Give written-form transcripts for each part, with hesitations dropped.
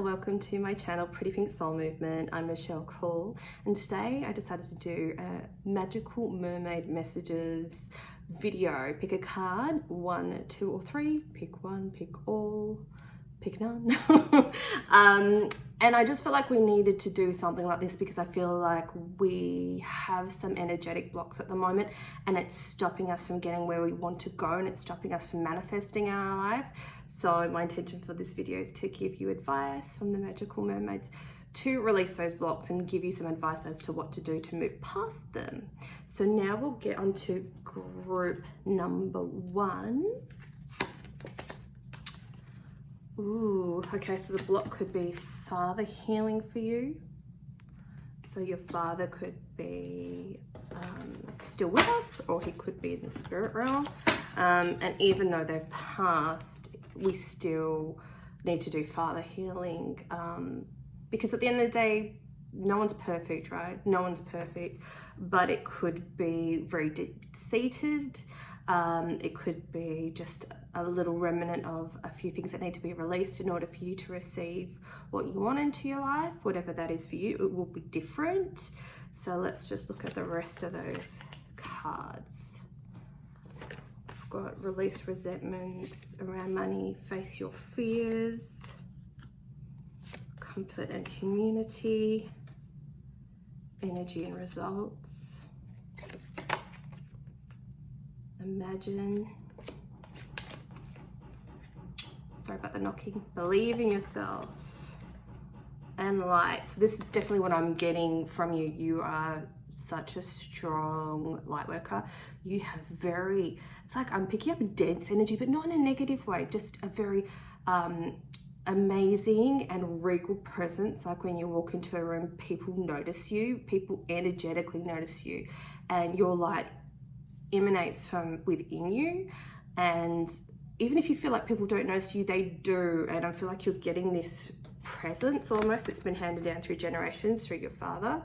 welcome to my channel Pretty Pink Soul Movement. I'm Magickal, and today I decided to do a magical mermaid messages video. Pick a card, 1, 2 or 3, pick one, pick all, pick none. And I just felt like we needed to do something like this because I feel like we have some energetic blocks at the moment and it's stopping us from getting where we want to go, and it's stopping us from manifesting in our life. So my intention for this video is to give you advice from the Magical Mermaids to release those blocks and give you some advice as to what to do to move past them. So now we'll get on to group number 1. Ooh, okay, so the block could be father healing for you. So your father could be still with us, or he could be in the spirit realm. And even though they've passed, we still need to do father healing, because at the end of the day, no one's perfect, right? No one's perfect, but it could be very deep-seated. It could be just a little remnant of a few things that need to be released in order for you to receive what you want into your life. Whatever that is for you, it will be different. So let's just look at the rest of those cards. We've got release resentments around money, face your fears, comfort and community, energy and results, imagine, sorry about the knocking, believe in yourself, and light. So this is definitely what I'm getting from you. You are such a strong light worker. You have very, it's like I'm picking up a dense energy, but not in a negative way, just a very amazing and regal presence. Like when you walk into a room, people notice you, people energetically notice you, and your light emanates from within you. And even if you feel like people don't notice you, they do. And I feel like you're getting this presence almost. It's been handed down through generations, through your father.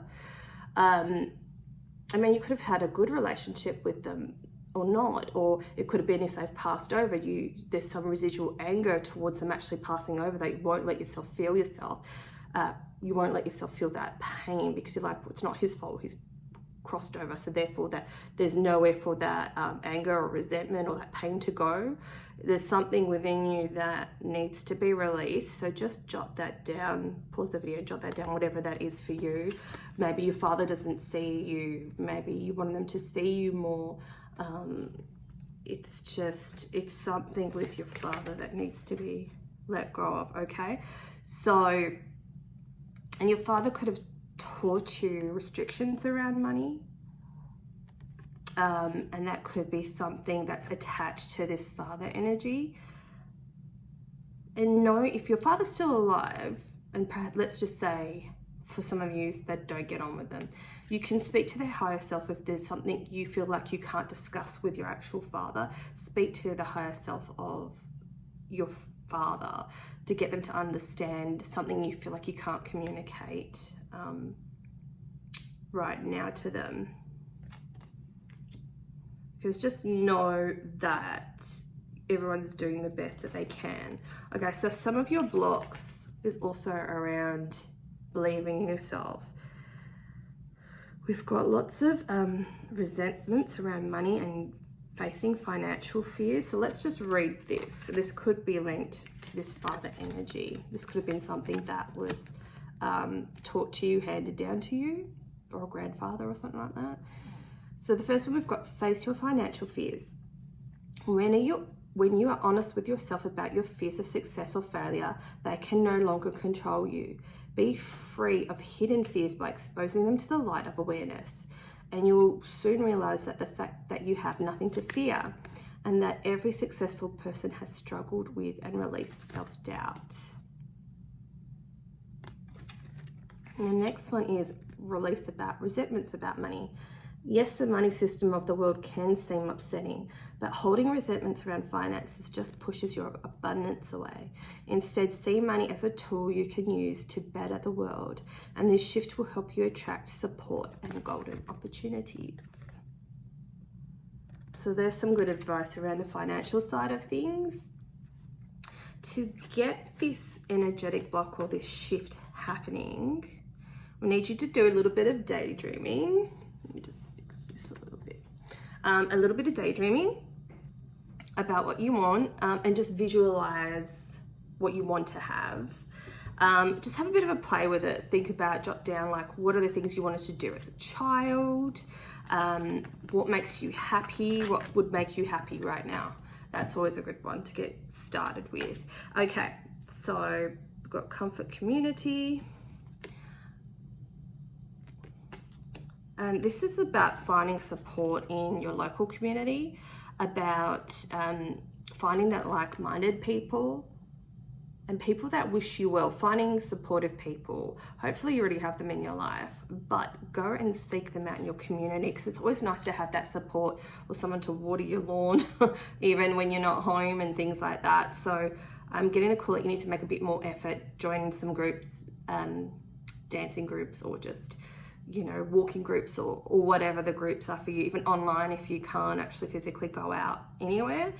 I mean, you could have had a good relationship with them or not, or it could have been if they've passed over, there's some residual anger towards them actually passing over that you won't let yourself feel yourself. You won't let yourself feel that pain because you're like, well, it's not his fault, he's crossed over, so therefore that there's nowhere for that anger or resentment or that pain to go. There's something within you that needs to be released. So just jot that down, pause the video, jot that down, whatever that is for you. Maybe your father doesn't see you, maybe you want them to see you more. It's something with your father that needs to be let go of, okay? So, and your father could have taught you restrictions around money, and that could be something that's attached to this father energy. And know, if your father's still alive, and perhaps, let's just say for some of you that don't get on with them, you can speak to their higher self. If there's something you feel like you can't discuss with your actual father, speak to the higher self of your father to get them to understand something you feel like you can't communicate right now to them. Because just know that everyone's doing the best that they can. Okay, so some of your blocks is also around believing in yourself. We've got lots of resentments around money and facing financial fears. So let's just read this. So this could be linked to this father energy. This could have been something that was taught to you, handed down to you, or a grandfather or something like that. So the first one, we've got face your financial fears. When you are honest with yourself about your fears of success or failure, they can no longer control you. Be free of hidden fears by exposing them to the light of awareness. And you will soon realize that the fact that you have nothing to fear, and that every successful person has struggled with and released self-doubt. And the next one is release about resentments about money. Yes, the money system of the world can seem upsetting, but holding resentments around finances just pushes your abundance away. Instead, see money as a tool you can use to better the world, and this shift will help you attract support and golden opportunities. So there's some good advice around the financial side of things. to get this energetic block or this shift happening, we need you to do a little bit of daydreaming. Let me just fix this a little bit. A little bit of daydreaming about what you want, and just visualize what you want to have. Just have a bit of a play with it. Think about, jot down, like, what are the things you wanted to do as a child? What makes you happy? What would make you happy right now? That's always a good one to get started with. Okay, so we've got comfort community. And this is about finding support in your local community, about finding that like-minded people and people that wish you well, finding supportive people. Hopefully you already have them in your life, but go and seek them out in your community, because it's always nice to have that support or someone to water your lawn, even when you're not home and things like that. So I'm getting the call that you need to make a bit more effort, join some groups, dancing groups, or just, you know, walking groups, or whatever the groups are for you, even online if you can't actually physically go out anywhere.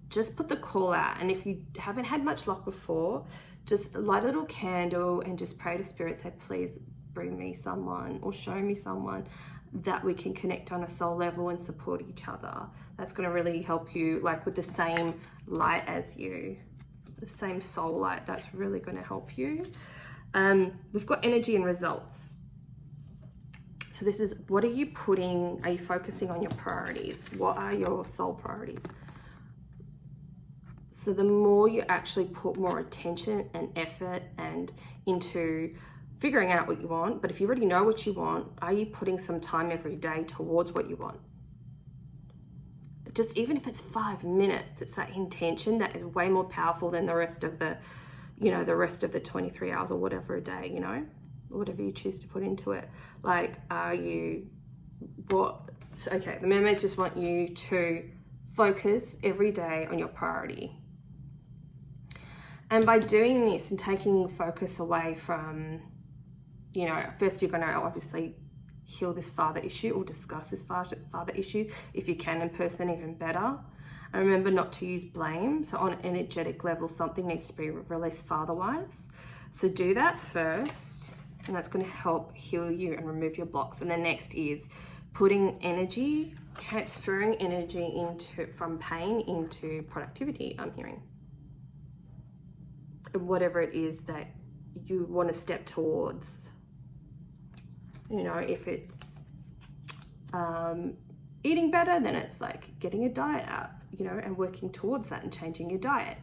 Just put the call out, and if you haven't had much luck before, just light a little candle and just pray to Spirit, say, please bring me someone or show me someone that we can connect on a soul level and support each other. That's going to really help you, like with the same light as you, the same soul light. That's really going to help you. We've got energy and results. So this is, what are you focusing on your priorities? What are your soul priorities? So the more you actually put more attention and effort and into figuring out what you want, but if you already know what you want, are you putting some time every day towards what you want? Just even if it's 5 minutes, it's that intention that is way more powerful than the rest of the, you know, the rest of the 23 hours or whatever a day, you know, whatever you choose to put into it. Like, okay, the mermaids just want you to focus every day on your priority. And by doing this and taking focus away from, you know, first you're going to obviously heal this father issue, or discuss this father issue if you can in person, even better. And remember not to use blame. So on an energetic level, something needs to be released father-wise. So do that first, and that's going to help heal you and remove your blocks. And the next is putting energy, transferring energy from pain into productivity, I'm hearing. Whatever it is that you want to step towards, you know, if it's eating better, then it's like getting a diet app, you know, and working towards that and changing your diet.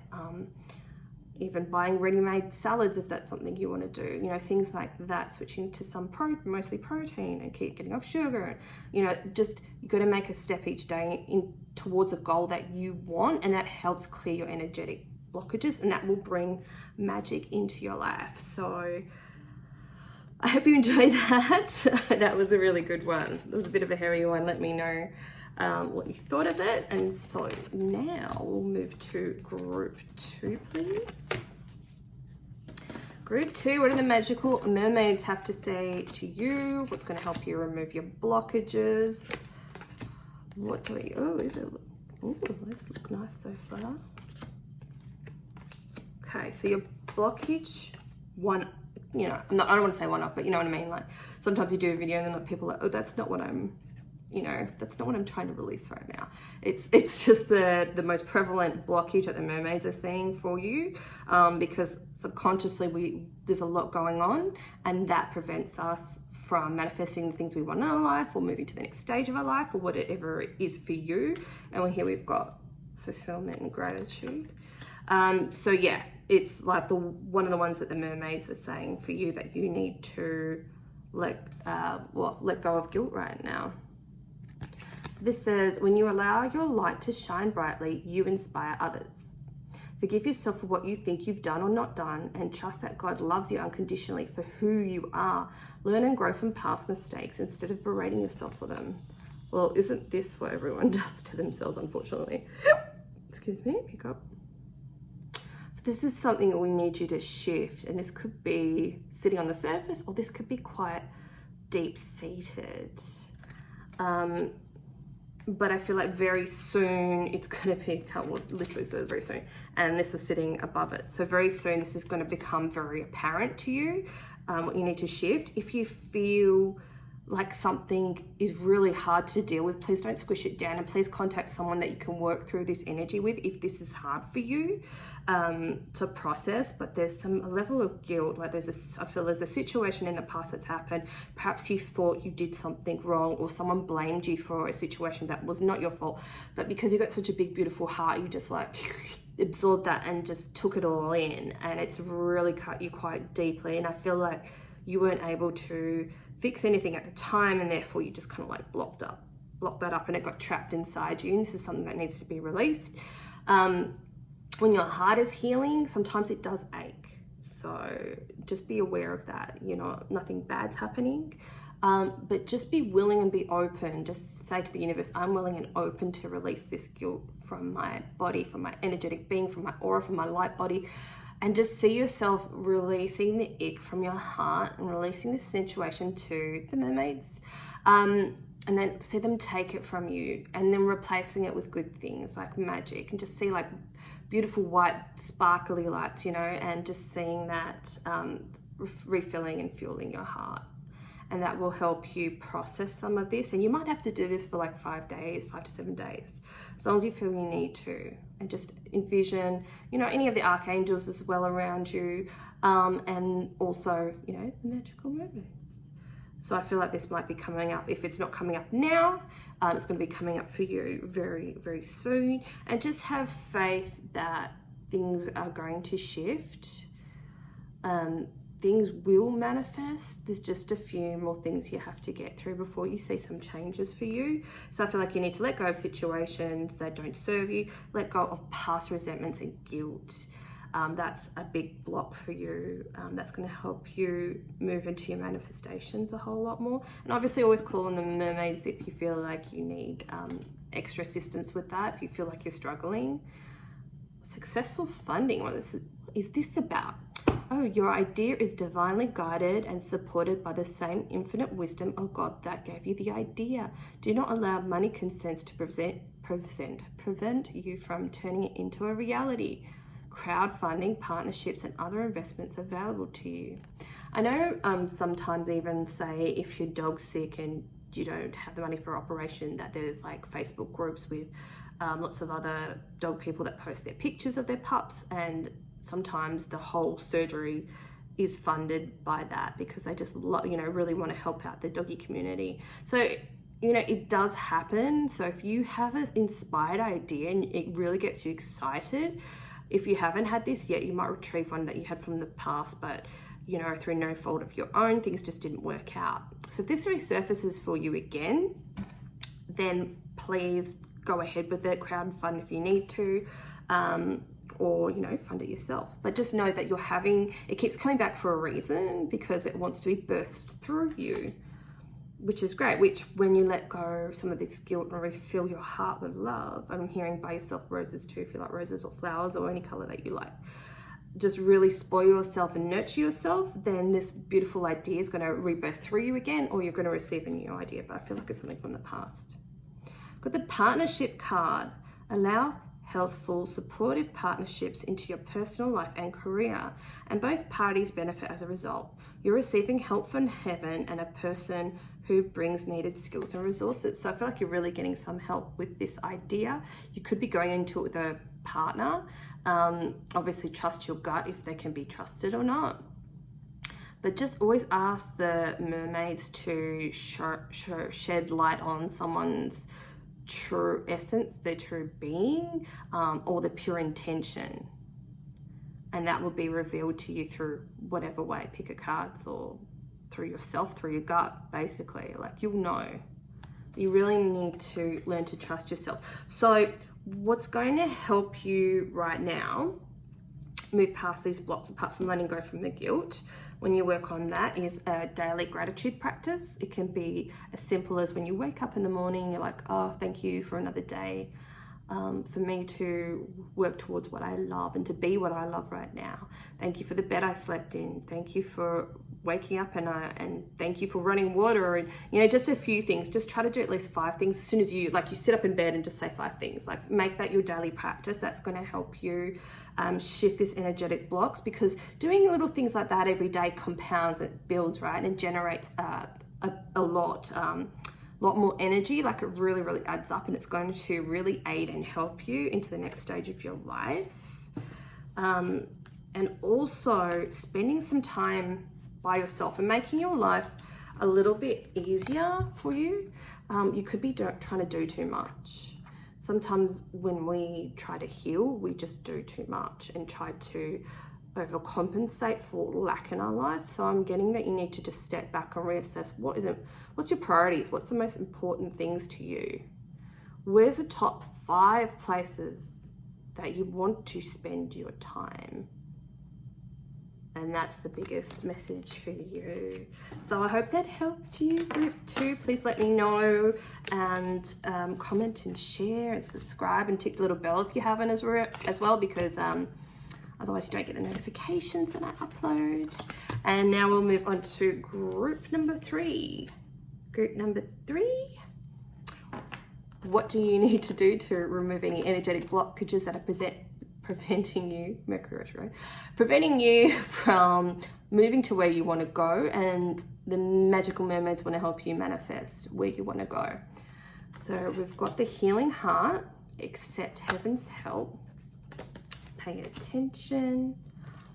Even buying ready-made salads if that's something you want to do, you know, things like that, switching to some mostly protein, and keep getting off sugar. And, you know, just, you got to make a step each day towards a goal that you want, and that helps clear your energetic blockages, and that will bring magic into your life. So I hope you enjoyed that. That was a really good one. It was a bit of a hairy one. Let me know what you thought of it. And so now we'll move to group 2, please. Group 2, what do the magical mermaids have to say to you? What's going to help you remove your blockages? What do we, this look nice so far. Okay, so your blockage, one, you know, I don't want to say one off, but you know what I mean? Like, sometimes you do a video and then people are like, oh, that's not what I'm, you know, that's not what I'm trying to release right now. It's just the most prevalent blockage that the mermaids are seeing for you, because subconsciously there's a lot going on, and that prevents us from manifesting the things we want in our life, or moving to the next stage of our life, or whatever it is for you. And here we've got fulfillment and gratitude. So yeah, it's like one of the ones that the mermaids are saying for you, that you need to let go of guilt right now. So this says, when you allow your light to shine brightly, you inspire others. Forgive yourself for what you think you've done or not done, and trust that God loves you unconditionally for who you are. Learn and grow from past mistakes instead of berating yourself for them. Well, isn't this what everyone does to themselves, unfortunately? Excuse me, pick up. So this is something that we need you to shift, and this could be sitting on the surface, or this could be quite deep-seated. but I feel like very soon it's going to become, well, literally says very soon, and this was sitting above it. So very soon this is going to become very apparent to you, what you need to shift. If you feel like something is really hard to deal with, please don't squish it down, and please contact someone that you can work through this energy with if this is hard for you to process. But there's some level of guilt, like I feel there's a situation in the past that's happened. Perhaps you thought you did something wrong, or someone blamed you for a situation that was not your fault, but because you got such a big beautiful heart, you just like absorbed that and just took it all in, and it's really cut you quite deeply. And I feel like you weren't able to fix anything at the time, and therefore you just kind of like blocked that up, and it got trapped inside you. And this is something that needs to be released. When your heart is healing, sometimes it does ache, so just be aware of that. You know, nothing bad's happening, but just be willing and be open. Just say to the universe, I'm willing and open to release this guilt from my body, from my energetic being, from my aura, from my light body. And just see yourself releasing the ick from your heart and releasing this situation to the mermaids. And then see them take it from you, and then replacing it with good things like magic, and just see like beautiful white sparkly lights, you know, and just seeing that refilling and fueling your heart. And that will help you process some of this. And you might have to do this for like 5 days, 5 to 7 days, as long as you feel you need to. And just envision, you know, any of the archangels as well around you, and also, you know, the magical mermaids. So I feel like this might be coming up. If it's not coming up now, it's going to be coming up for you very, very soon. And just have faith that things are going to shift. Things will manifest. There's just a few more things you have to get through before you see some changes for you. So I feel like you need to let go of situations that don't serve you, let go of past resentments and guilt. That's a big block for you. That's going to help you move into your manifestations a whole lot more. And obviously always call on the mermaids if you feel like you need extra assistance with that, if you feel like you're struggling. Successful funding. What is this about? Oh, your idea is divinely guided and supported by the same infinite wisdom of God that gave you the idea. Do not allow money concerns to prevent you from turning it into a reality. Crowdfunding, partnerships, and other investments available to you. I know sometimes even say if your dog's sick and you don't have the money for operation, that there's like Facebook groups with lots of other dog people that post their pictures of their pups, and sometimes the whole surgery is funded by that because they just really want to help out the doggy community. So it does happen. So if you have an inspired idea and it really gets you excited, if you haven't had this yet, you might retrieve one that you had from the past, but through no fault of your own, things just didn't work out. So if this resurfaces for you again, then please go ahead with it, crowdfund if you need to, or fund it yourself. But just know that it keeps coming back for a reason, because it wants to be birthed through you, which is great. Which, when you let go of some of this guilt and refill your heart with love, I'm hearing buy yourself roses too, if you like roses or flowers or any color that you like. Just really spoil yourself and nurture yourself, then this beautiful idea is going to rebirth through you again, or you're going to receive a new idea. But I feel like it's something from the past. Got the partnership card. Allow healthful, supportive partnerships into your personal life and career, and both parties benefit as a result. You're receiving help from heaven and a person who brings needed skills and resources. So I feel like you're really getting some help with this idea. You could be going into it with a partner. Obviously trust your gut if they can be trusted or not. But just always ask the mermaids to shed light on someone's true essence, their true being, or the pure intention. And that will be revealed to you through whatever way, pick a cards or through yourself, through your gut, basically. Like, you'll know. You really need to learn to trust yourself. So what's going to help you right now move past these blocks, apart from letting go from the guilt, when you work on that, is a daily gratitude practice. It can be as simple as when you wake up in the morning, you're like, oh, thank you for another day, for me to work towards what I love and to be what I love right now. Thank you for the bed I slept in. Thank you for waking up and thank you for running water, and you know, just a few things. Just try to do at least 5 things as soon as you sit up in bed and just say 5 things. Like, make that your daily practice. That's going to help you shift this energetic blocks, because doing little things like that every day compounds, it builds, right, and generates a lot more energy. Like, it really adds up, and it's going to really aid and help you into the next stage of your life. And also spending some time by yourself and making your life a little bit easier for you. You could be trying to do too much. Sometimes when we try to heal, we just do too much and try to overcompensate for lack in our life. So I'm getting that you need to just step back and reassess what's your priorities, what's the most important things to you, where's the top 5 places that you want to spend your time. And that's the biggest message for you. So I hope that helped you, group 2. Please let me know, and comment and share and subscribe and tick the little bell if you haven't as well, because otherwise you don't get the notifications that I upload. And now we'll move on to group number 3. Group number 3. What do you need to do to remove any energetic blockages that are preventing you, Mercury retrograde, preventing you from moving to where you want to go? And the magical mermaids want to help you manifest where you want to go. So we've got the healing heart, accept heaven's help, pay attention,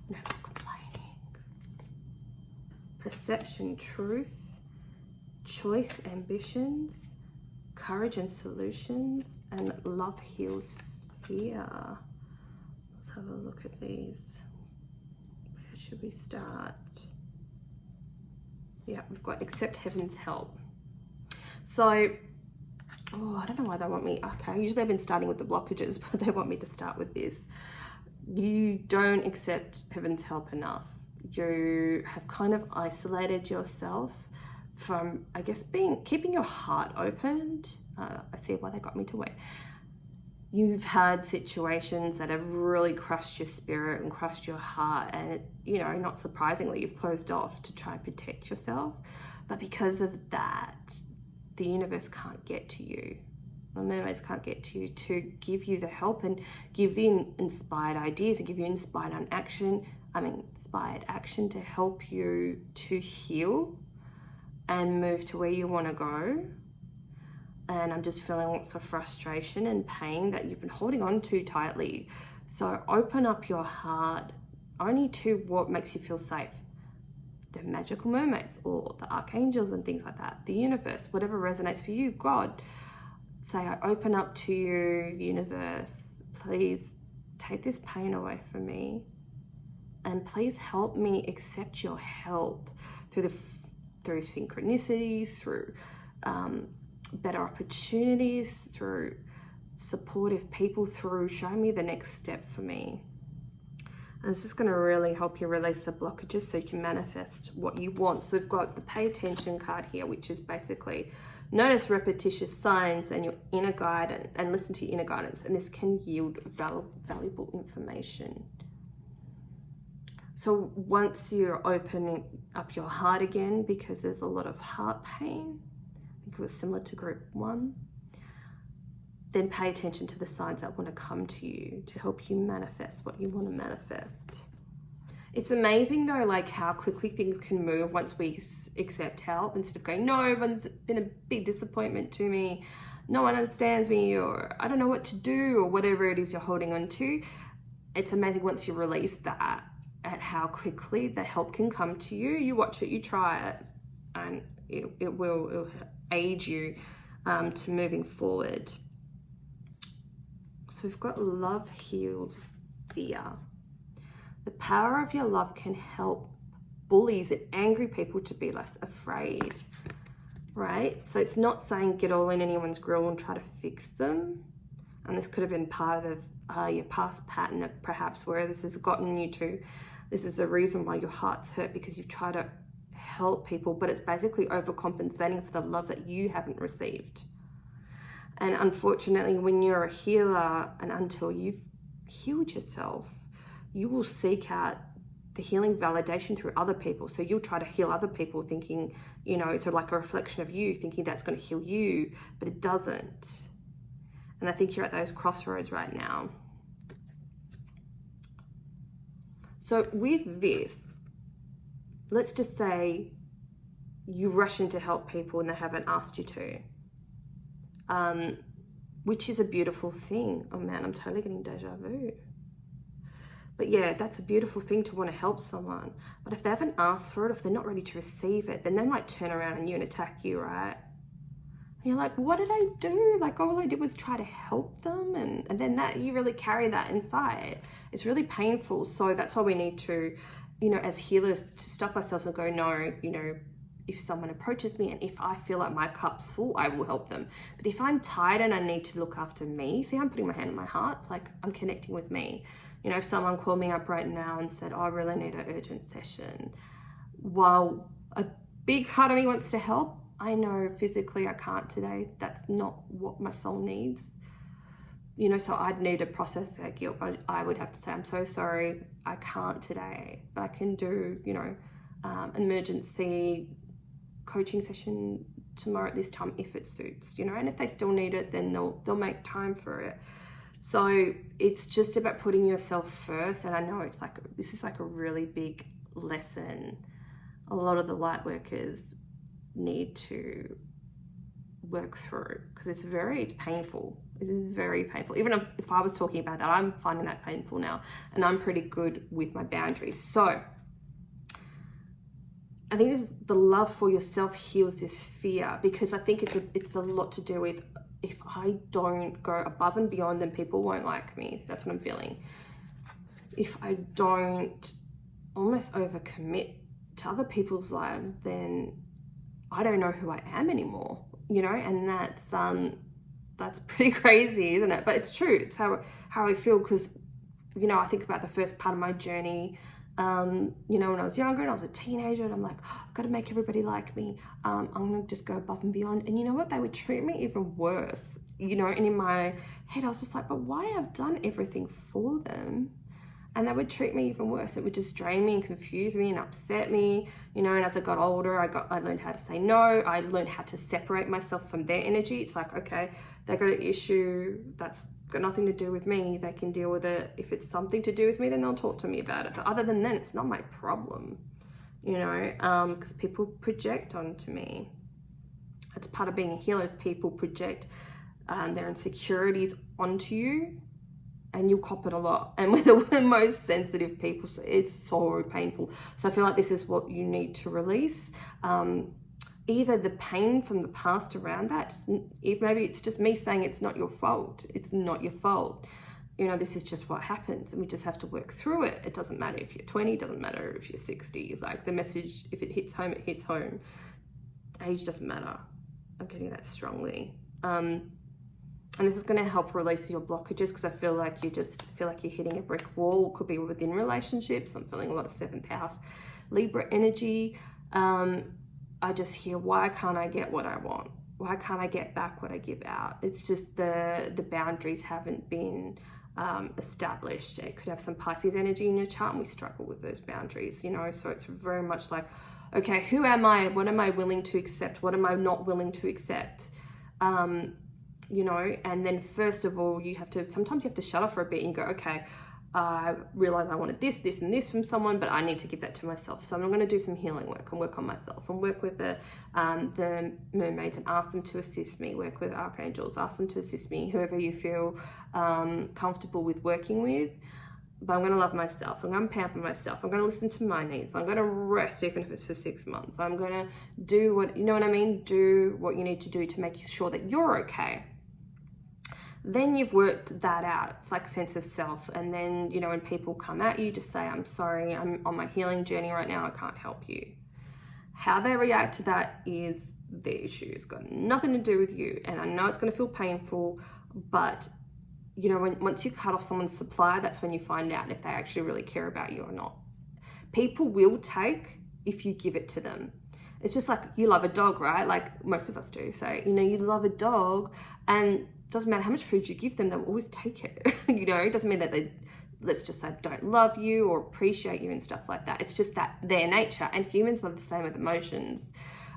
no complaining, perception, truth, choice, ambitions, courage and solutions, and love heals fear. Let's have a look at these. Where should we start? Yeah, we've got accept heaven's help. So, I don't know why they want me. Okay, usually I've been starting with the blockages, but they want me to start with this. You don't accept heaven's help enough. You have kind of isolated yourself from, I guess, keeping your heart opened. I see why they got me to wait. You've had situations that have really crushed your spirit and crushed your heart, and not surprisingly, you've closed off to try and protect yourself. But because of that, the universe can't get to you. The mermaids can't get to you to give you the help and give you inspired ideas and give you inspired action to help you to heal and move to where you want to go. And I'm just feeling lots of frustration and pain that you've been holding on too tightly. So open up your heart only to what makes you feel safe. The magical mermaids or the archangels and things like that. The universe, whatever resonates for you. God, say, I open up to you, universe. Please take this pain away from me. And please help me accept your help through synchronicities, through better opportunities, through supportive people, through showing me the next step for me. And it's just going to really help you release the blockages so you can manifest what you want. So we've got the pay attention card here, which is basically notice repetitious signs and your inner guidance, and listen to your inner guidance, and this can yield valuable information. So once you're opening up your heart again, because there's a lot of heart pain, I think it was similar to group 1, then pay attention to the signs that want to come to you to help you manifest what you want to manifest. It's amazing though, like how quickly things can move once we accept help, instead of going, no, everyone's been a big disappointment to me, no one understands me, or I don't know what to do, or whatever it is you're holding on to. It's amazing once you release that, at how quickly the help can come to you. You watch it, you try it, and it will aid you to moving forward. So we've got love heals fear. The power of your love can help bullies and angry people to be less afraid, right? So it's not saying get all in anyone's grill and try to fix them. And this could have been part of your past pattern of perhaps where this has gotten you to. This is the reason why your heart's hurt, because you've tried to help people, but it's basically overcompensating for the love that you haven't received. And unfortunately, when you're a healer, and until you've healed yourself, you will seek out the healing validation through other people. So you'll try to heal other people thinking, you know, it's like a reflection of you, thinking that's going to heal you, but it doesn't. And I think you're at those crossroads right now. So with this, let's just say you rush in to help people and they haven't asked you to, which is a beautiful thing. Oh man, I'm totally getting deja vu. But yeah, that's a beautiful thing to want to help someone. But if they haven't asked for it, if they're not ready to receive it, then they might turn around on you and attack you, right? And you're like, what did I do? Like, all I did was try to help them. And then that, you really carry that inside. It's really painful. So that's why we need to, you know, as healers, to stop ourselves and go, no, you know, if someone approaches me and if I feel like my cup's full, I will help them. But if I'm tired and I need to look after me, see, I'm putting my hand on my heart. It's like I'm connecting with me. You know, if someone called me up right now and said, oh, I really need an urgent session, while a big part of me wants to help, I know physically I can't today. That's not what my soul needs. You know, so I'd need to process that guilt. I would have to say, I'm so sorry, I can't today, but I can do, you know, an emergency coaching session tomorrow at this time if it suits, you know, and if they still need it, then they'll make time for it. So it's just about putting yourself first. And I know it's like, this is like a really big lesson. A lot of the light workers need to work through, because it's painful. It's very painful. Even if I was talking about that, I'm finding that painful now, and I'm pretty good with my boundaries. So I think the love for yourself heals this fear, because I think it's a lot to do with, if I don't go above and beyond, then people won't like me. That's what I'm feeling. If I don't almost overcommit to other people's lives, then I don't know who I am anymore, you know, and that's pretty crazy, isn't it? But it's true. It's how I feel, because, you know, I think about the first part of my journey, you know, when I was younger and I was a teenager, and I'm like, oh, I've got to make everybody like me. I'm going to just go above and beyond. And you know what? They would treat me even worse, you know, and in my head, I was just like, but why? I've done everything for them. And they would treat me even worse. It would just drain me and confuse me and upset me, you know. And as I got older, I learned how to say no. I learned how to separate myself from their energy. It's like, okay, they got an issue that's got nothing to do with me. They can deal with it. If it's something to do with me, then they'll talk to me about it. But other than that, it's not my problem, you know, because people project onto me. It's part of being a healer, is people project their insecurities onto you. And you'll cop it a lot. And with the most sensitive people, so it's so painful. So I feel like this is what you need to release. Either the pain from the past around that, if maybe it's just me saying it's not your fault. It's not your fault. You know, this is just what happens, and we just have to work through it. It doesn't matter if you're 20, it doesn't matter if you're 60. Like, the message, if it hits home, it hits home. Age doesn't matter. I'm getting that strongly. And this is going to help release your blockages, because I feel like you're hitting a brick wall. It could be within relationships. I'm feeling a lot of 7th house Libra energy. I just hear, why can't I get what I want? Why can't I get back what I give out? It's just the boundaries haven't been established. It could have some Pisces energy in your chart, and we struggle with those boundaries, you know. So it's very much like, okay, who am I? What am I willing to accept? What am I not willing to accept? You know, and then first of all, sometimes you have to shut off for a bit and go, okay, I realize I wanted this, this, and this from someone, but I need to give that to myself. So I'm going to do some healing work and work on myself, and work with the mermaids and ask them to assist me, work with archangels, ask them to assist me, whoever you feel comfortable with working with. But I'm going to love myself. I'm going to pamper myself. I'm going to listen to my needs. I'm going to rest, even if it's for 6 months. I'm going to do what, you know what I mean? Do what you need to do to make sure that you're okay. Then you've worked that out. It's like sense of self. And then, you know, when people come at you, just say, I'm sorry, I'm on my healing journey right now, I can't help you. How they react to that is their issue. It's got nothing to do with you. And I know it's going to feel painful, but, you know, once you cut off someone's supply, that's when you find out if they actually really care about you or not. People will take if you give it to them. It's just like you love a dog, right? Like most of us do. So, you know, you love a dog, and doesn't matter how much food you give them, they'll always take it. You know, it doesn't mean that they let's just say, don't love you or appreciate you and stuff like that. It's just that their nature, and humans are the same with emotions.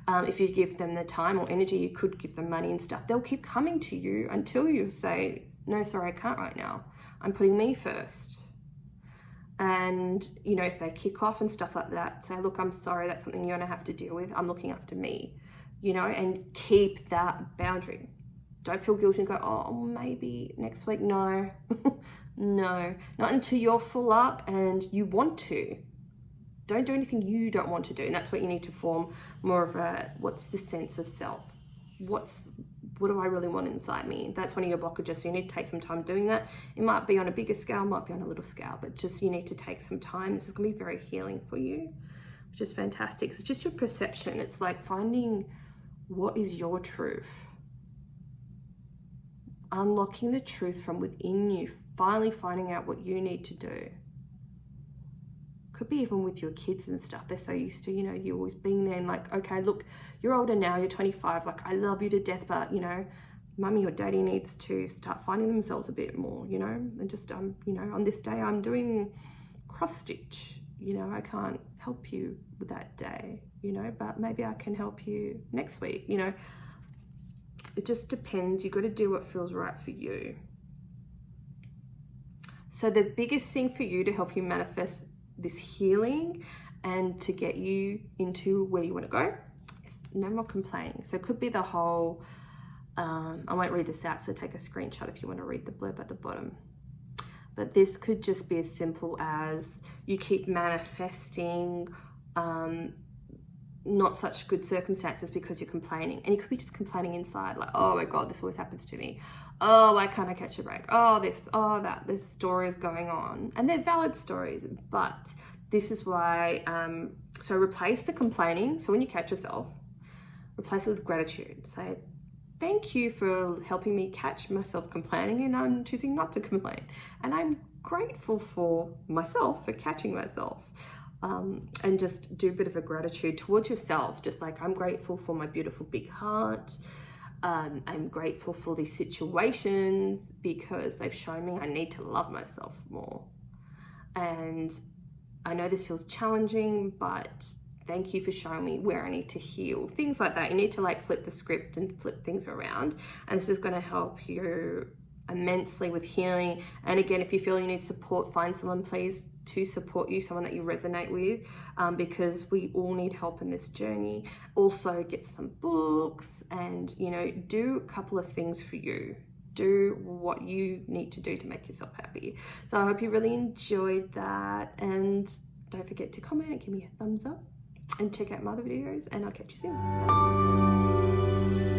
If you give them the time or energy, you could give them money and stuff, they'll keep coming to you until you say, no, sorry, I can't right now. I'm putting me first. And, you know, if they kick off and stuff like that, say, look, I'm sorry, that's something you're gonna have to deal with. I'm looking after me, you know, and keep that boundary. Don't feel guilty and go, oh, maybe next week. No, no, not until you're full up and you want to. Don't do anything you don't want to do. And that's what you need to form more of a, what's the sense of self? What do I really want inside me? That's one of your blockages. So you need to take some time doing that. It might be on a bigger scale, might be on a little scale, but just you need to take some time. This is gonna be very healing for you, which is fantastic. It's just your perception. It's like finding what is your truth. Unlocking the truth from within you, finally finding out what you need to do. Could be even with your kids and stuff. They're so used to, you know, you always being there and like, okay, look, you're older now, you're 25, like I love you to death, but you know, mummy or daddy needs to start finding themselves a bit more, you know, and just, you know, on this day I'm doing cross stitch, you know, I can't help you with that day, you know, but maybe I can help you next week, you know. It just depends. You've got to do what feels right for you. So the biggest thing for you to help you manifest this healing and to get you into where you want to go is no more complaining. So it could be the whole, I won't read this out, so take a screenshot if you want to read the blurb at the bottom. But this could just be as simple as you keep manifesting not such good circumstances because you're complaining, and you could be just complaining inside, like, oh my god, this always happens to me, oh, why can't I catch a break, oh this, oh that. There's stories going on and they're valid stories, but this is why so replace the complaining. So when you catch yourself, replace it with gratitude. Say, thank you for helping me catch myself complaining, and I'm choosing not to complain, and I'm grateful for myself for catching myself. And just do a bit of a gratitude towards yourself, just like, I'm grateful for my beautiful big heart. I'm grateful for these situations because they've shown me I need to love myself more. And I know this feels challenging, but thank you for showing me where I need to heal. Things like that. You need to like flip the script and flip things around. And this is going to help you immensely with healing. And again, if you feel you need support, find someone please to support you, someone that you resonate with, because we all need help in this journey. Also get some books and, you know, do a couple of things for you. Do what you need to do to make yourself happy. So I hope you really enjoyed that, and don't forget to comment and give me a thumbs up and check out my other videos, and I'll catch you soon. Bye.